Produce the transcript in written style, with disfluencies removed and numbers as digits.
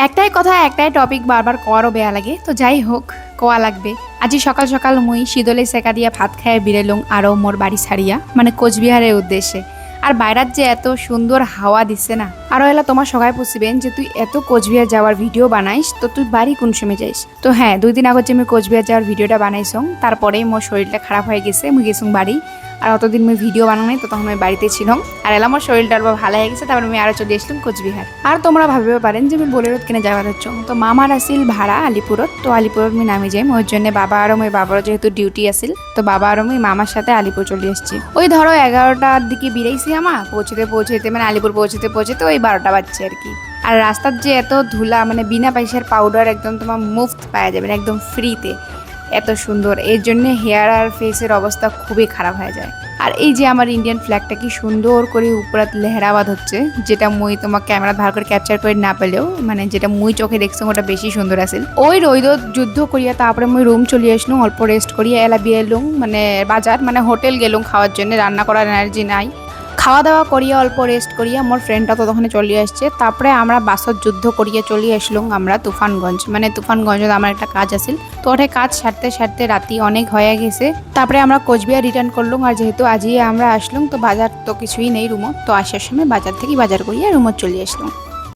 একটাই কথা একটাই টপিক বারবার কোয়ারও বেয়া লাগে, তো যাই হোক কোয়া লাগবে। আজি সকাল সকাল মুই শীতলে সেকা দিয়া ভাত খাইয়ে বিরেলুম আরও মোর বাড়ি ছাড়িয়া, মানে কোচবিহারের উদ্দেশ্যে। আর বাইরাত যে এত সুন্দর হাওয়া দিচ্ছে না, আরও এলা তোমার সবাই পুষিবেন যে তুই এত কোচবিহার যাওয়ার ভিডিও বানাইস, তো তুই বাড়ি কোন সময় যাইস। তো হ্যাঁ, 2 দিন আগত যে আমি কোচবিহার যাওয়ার ভিডিওটা বানাইছং, তারপরেই মোর শরীরটা খারাপ হয়ে গেছে, মুই গেছুম বাড়ি। আর অতদিন মুই ভিডিও বানানো নাই, তো তখন আমি বাড়িতে ছিলাম। আর এলা আমার শরীরটা আবার ভালো হয়ে গেছে, তারপরে আমি আরও চলে আসলাম কোচবিহার। আর তোমরা ভাবিবে পারেন যে আমি বোলেরোত কিনে যাওয়া যাচ্ছ, তো মামার আসিল ভাড়া আলিপুরত, তো আলিপুরত আমি নামি যাই। ওর জন্য বাবা আর মই বাবারও যেহেতু ডিউটি আসিল, তো বাবা আর মই মামার সাথে আলিপুর চলে এসেছি। ওই ধরো 11টার দিকে বেরিয়েছি আমার, পৌঁছতে মানে আলিপুর পৌঁছতে ওই 12টা বাজছে আর কি। আর রাস্তার যে এত ধুলা, মানে বিনা পয়সার পাউডার একদম তোমার মুফত পাওয়া যাবে, একদম ফ্রিতে, এত সুন্দর। এর জন্য হেয়ার আর ফেসের অবস্থা খুবই খারাপ হয়ে যায়। আর এই যে আমার ইন্ডিয়ান ফ্ল্যাগটা কি সুন্দর করে উপরাত লেহেরাবাদ হচ্ছে, যেটা মুই তোমার ক্যামেরা ভালো করে ক্যাপচার করে না পেলেও, মানে যেটা মুই চোখে দেখছি ওটা বেশি সুন্দর আছিল। ওই রোদ যুদ্ধ করিয়া তারপরে মুই রুম চলে আসলাম, অল্প রেস্ট করিয়া এলা বিয়েলুম, মানে বাজার মানে হোটেল গেলুম খাওয়ার জন্য, রান্না করার এনার্জি নাই। খাওয়া দাওয়া করিয়া অল্প রেস্ট করিয়া মোর ফ্রেন্ডটা তো তখন চলে আসছে। তারপরে আমরা বাসত যুদ্ধ করিয়া চলে আসলাম আমরা তুফানগঞ্জ, মানে তুফানগঞ্জে আমার একটা কাজ আছিল, তো ওঠে কাজ সারতে সারতে রাতি অনেক হয়ে গেছে। তারপরে আমরা কোচবিহার রিটার্ন করলাম। আর যেহেতু আজই আমরা আসলাম, তো বাজার তো কিছুই নেই রুমত, তো আসার সময় বাজার থেকে বাজার করিয়া রুমত চলে আসলাম।